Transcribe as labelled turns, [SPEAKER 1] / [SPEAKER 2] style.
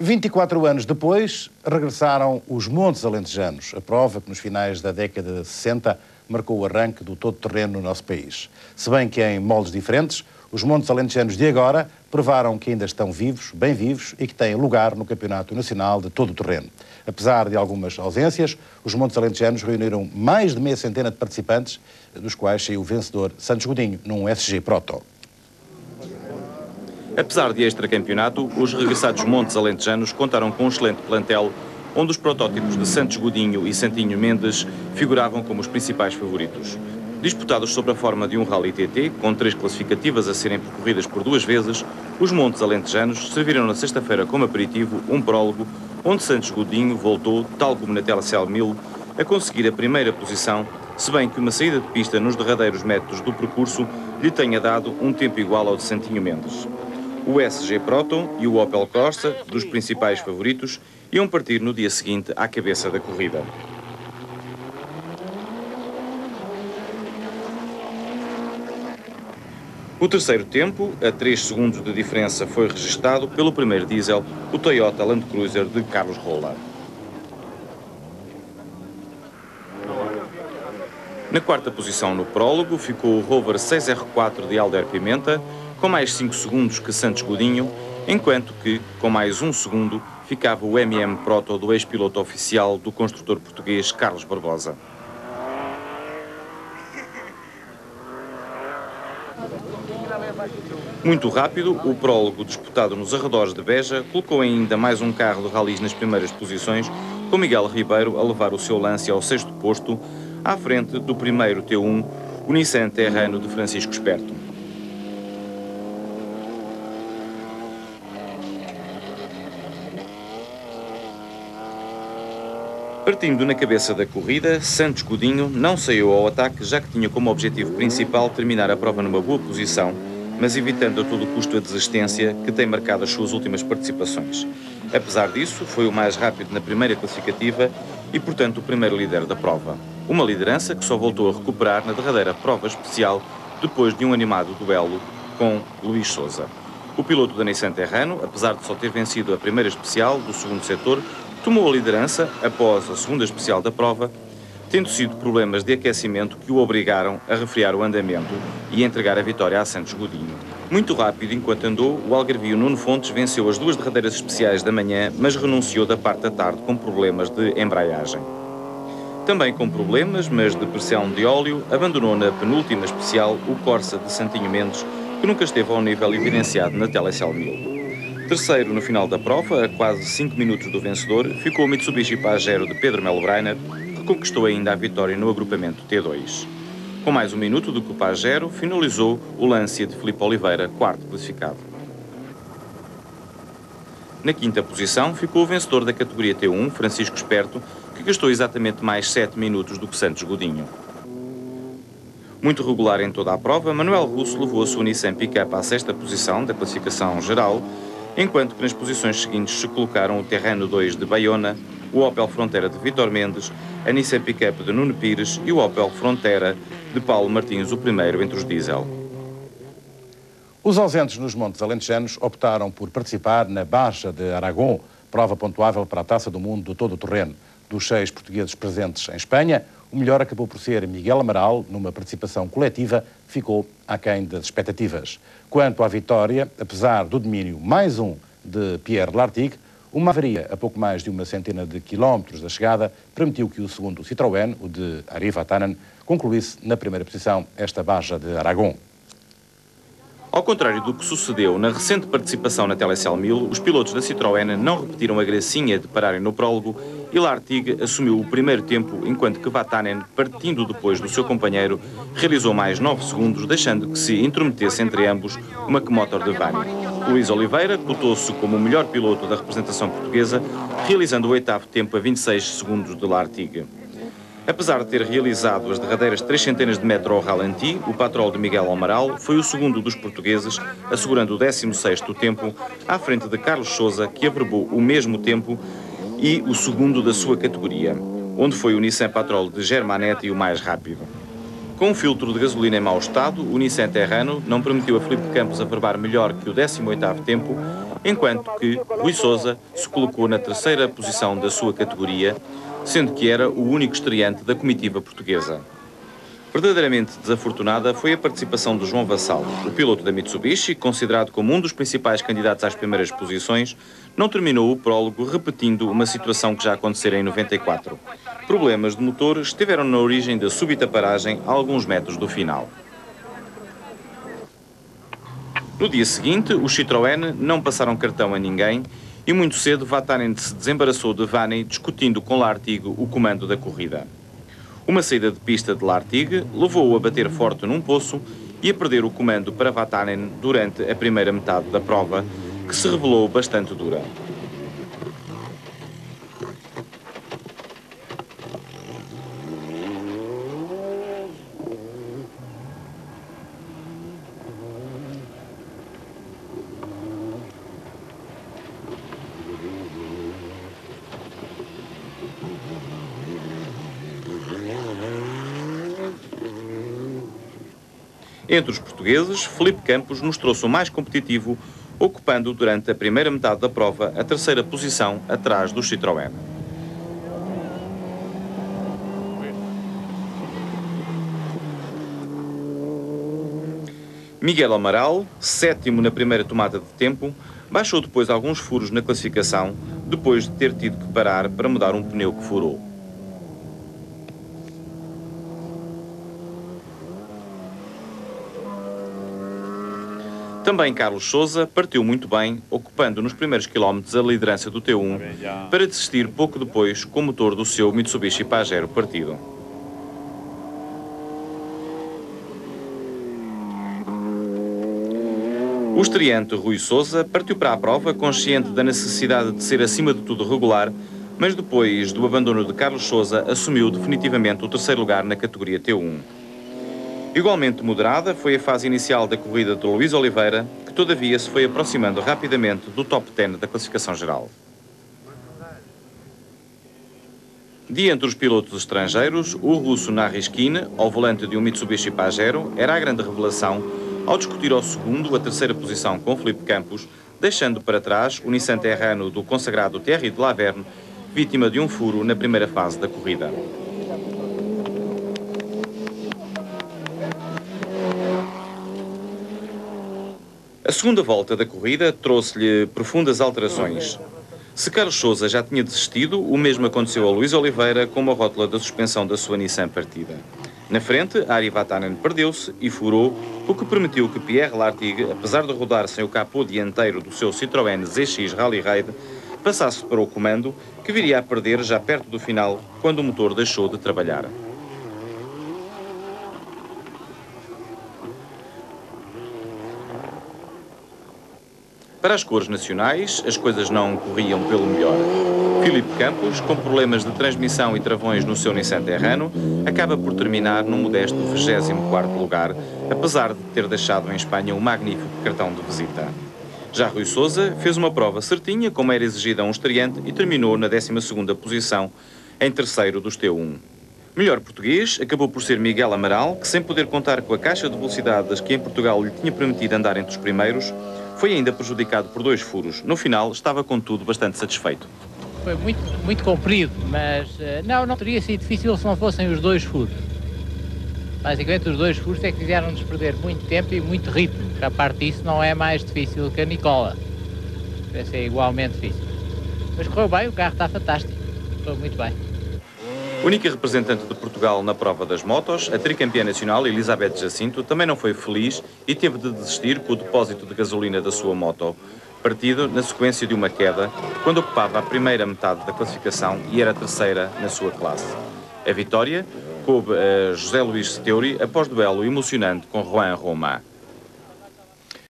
[SPEAKER 1] 24 anos depois, regressaram os Montes Alentejanos, a prova que nos finais da década de 60 marcou o arranque do todo-terreno no nosso país. Se bem que em moldes diferentes, os Montes Alentejanos de agora provaram que ainda estão vivos, bem vivos, e que têm lugar no Campeonato Nacional de todo-terreno. Apesar de algumas ausências, os Montes Alentejanos reuniram mais de meia centena de participantes, dos quais saiu o vencedor Santos Godinho, num SG Proto.
[SPEAKER 2] Apesar de extracampeonato, os regressados Montes Alentejanos contaram com um excelente plantel, onde os protótipos de Santos Godinho e Santinho Mendes figuravam como os principais favoritos. Disputados sob a forma de um Rally TT, com 3 classificativas a serem percorridas por 2 vezes, os Montes Alentejanos serviram na sexta-feira como aperitivo um prólogo, onde Santos Godinho voltou, tal como na Telecel 1000, a conseguir a primeira posição, se bem que uma saída de pista nos derradeiros metros do percurso lhe tenha dado um tempo igual ao de Santinho Mendes. O SG Proton e o Opel Corsa, dos principais favoritos, iam partir no dia seguinte à cabeça da corrida. O terceiro tempo, a 3 segundos de diferença, foi registado pelo primeiro diesel, o Toyota Land Cruiser de Carlos Rola. Na quarta posição no prólogo ficou o Rover 6R4 de Alder Pimenta, com mais 5 segundos que Santos Godinho, enquanto que, com mais 1 segundo, ficava o MM Proto do ex-piloto oficial do construtor português Carlos Barbosa. Muito rápido, o prólogo disputado nos arredores de Beja colocou ainda mais um carro de ralis nas primeiras posições, com Miguel Ribeiro a levar o seu Lancia ao 6º posto, à frente do primeiro T1, o Nissan Terrano de Francisco Esperto. Partindo na cabeça da corrida, Santos Godinho não saiu ao ataque, já que tinha como objetivo principal terminar a prova numa boa posição, mas evitando a todo custo a desistência que tem marcado as suas últimas participações. Apesar disso, foi o mais rápido na primeira classificativa e, portanto, o primeiro líder da prova. Uma liderança que só voltou a recuperar na derradeira prova especial, depois de um animado duelo com Luís Sousa. O piloto da Nissan Terrano, apesar de só ter vencido a primeira especial do segundo setor, tomou a liderança após a segunda especial da prova, tendo sido problemas de aquecimento que o obrigaram a refriar o andamento e a entregar a vitória a Santos Godinho. Muito rápido, enquanto andou, o algarvio Nuno Fontes venceu as 2 derradeiras especiais da manhã, mas renunciou da parte da tarde com problemas de embreagem. Também com problemas, mas de pressão de óleo, abandonou na penúltima especial o Corsa de Santinho Mendes, que nunca esteve ao nível evidenciado na Telecel 1000. Terceiro no final da prova, a quase 5 minutos do vencedor, ficou o Mitsubishi Pajero de Pedro Melo Breiner, que conquistou ainda a vitória no agrupamento T2. Com mais 1 minuto do que o Pajero, finalizou o Lancia de Filipe Oliveira, 4º classificado. Na quinta posição ficou o vencedor da categoria T1, Francisco Esperto, que gastou exatamente mais 7 minutos do que Santos Godinho. Muito regular em toda a prova, Manuel Russo levou a sua Nissan Pickup à 6ª posição da classificação geral, enquanto que nas posições seguintes se colocaram o Terrano 2 de Baiona, o Opel Frontera de Vítor Mendes, a Nissan Pickup de Nuno Pires e o Opel Frontera de Paulo Martins, o primeiro entre os diesel.
[SPEAKER 1] Os ausentes nos Montes Alentejanos optaram por participar na Baja de Aragón, prova pontuável para a Taça do Mundo do todo-terreno. Dos 6 portugueses presentes em Espanha, o melhor acabou por ser Miguel Amaral, numa participação coletiva que ficou aquém das expectativas. Quanto à vitória, apesar do domínio mais um de Pierre Lartigue, uma avaria a pouco mais de uma centena de quilómetros da chegada permitiu que o segundo Citroën, o de Ari Vatanen, concluísse na primeira posição esta Baja de Aragón.
[SPEAKER 2] Ao contrário do que sucedeu na recente participação na Telecel 1000, os pilotos da Citroën não repetiram a gracinha de pararem no prólogo e Lartigue assumiu o primeiro tempo, enquanto que Vatanen, partindo depois do seu companheiro, realizou mais 9 segundos, deixando que se intrometesse entre ambos uma Motor de Vani. Luís Oliveira cotou-se como o melhor piloto da representação portuguesa, realizando o 8º tempo a 26 segundos de Lartigue. Apesar de ter realizado as derradeiras 300 de metro ao ralenti, o patrol de Miguel Amaral foi o segundo dos portugueses, assegurando o 16º tempo, à frente de Carlos Sousa, que averbou o mesmo tempo e o segundo da sua categoria, onde foi o Nissan Patrol de Germanetti o mais rápido. Com um filtro de gasolina em mau estado, o Nissan Terrano não permitiu a Filipe Campos averbar melhor que o 18º tempo enquanto que Rui Sousa se colocou na terceira posição da sua categoria, sendo que era o único estreante da comitiva portuguesa. Verdadeiramente desafortunada foi a participação de João Vassal. O piloto da Mitsubishi, considerado como um dos principais candidatos às primeiras posições, não terminou o prólogo, repetindo uma situação que já acontecera em 94. Problemas de motor estiveram na origem da súbita paragem a alguns metros do final. No dia seguinte, os Citroën não passaram cartão a ninguém e muito cedo Vatanen se desembaraçou de Vaney, discutindo com Lartigue o comando da corrida. Uma saída de pista de Lartigue levou-o a bater forte num poço e a perder o comando para Vatanen durante a primeira metade da prova, que se revelou bastante dura. Entre os portugueses, Felipe Campos mostrou-se o mais competitivo, ocupando durante a primeira metade da prova a terceira posição atrás do Citroën. Miguel Amaral, sétimo na primeira tomada de tempo, baixou depois alguns furos na classificação, depois de ter tido que parar para mudar um pneu que furou. Também Carlos Sousa partiu muito bem, ocupando nos primeiros quilómetros a liderança do T1, para desistir pouco depois com o motor do seu Mitsubishi Pajero partido. O estreante Rui Sousa partiu para a prova consciente da necessidade de ser acima de tudo regular, mas depois do abandono de Carlos Sousa assumiu definitivamente o terceiro lugar na categoria T1. Igualmente moderada foi a fase inicial da corrida de Luís Oliveira, que todavia se foi aproximando rapidamente do top 10 da classificação geral. De entre os pilotos estrangeiros, o russo Naryshkin, ao volante de um Mitsubishi Pajero, era a grande revelação ao discutir ao segundo a terceira posição com Felipe Campos, deixando para trás o Nissan Terrano do consagrado Thierry de Laverne, vítima de um furo na primeira fase da corrida. A segunda volta da corrida trouxe-lhe profundas alterações. Se Carlos Sousa já tinha desistido, o mesmo aconteceu a Luís Oliveira com uma rótula da suspensão da sua Nissan partida. Na frente, Ari Vatanen perdeu-se e furou, o que permitiu que Pierre Lartigue, apesar de rodar sem o capô dianteiro do seu Citroën ZX Rally Raid, passasse para o comando, que viria a perder já perto do final, quando o motor deixou de trabalhar. Para as cores nacionais, as coisas não corriam pelo melhor. Felipe Campos, com problemas de transmissão e travões no seu Nissan Terrano, acaba por terminar num modesto 24º lugar, apesar de ter deixado em Espanha um magnífico cartão de visita. Já Rui Sousa fez uma prova certinha, como era exigida a um estreante, e terminou na 12ª posição, em terceiro dos T1. Melhor português acabou por ser Miguel Amaral, que sem poder contar com a caixa de velocidades que em Portugal lhe tinha permitido andar entre os primeiros, foi ainda prejudicado por 2 furos. No final, estava, contudo, bastante satisfeito.
[SPEAKER 3] Foi muito comprido, mas não teria sido difícil se não fossem os 2 furos. Basicamente, os 2 furos é que fizeram-nos perder muito tempo e muito ritmo. A parte disso não é mais difícil que a Nicola. Parece ser igualmente difícil. Mas correu bem, o carro está fantástico. Correu muito bem.
[SPEAKER 2] Única representante de Portugal na prova das motos, a tricampeã nacional Elizabeth Jacinto também não foi feliz e teve de desistir com o depósito de gasolina da sua moto, partido na sequência de uma queda, quando ocupava a primeira metade da classificação e era a terceira na sua classe. A vitória coube a José Luís Steuri após duelo emocionante com Juan Roma.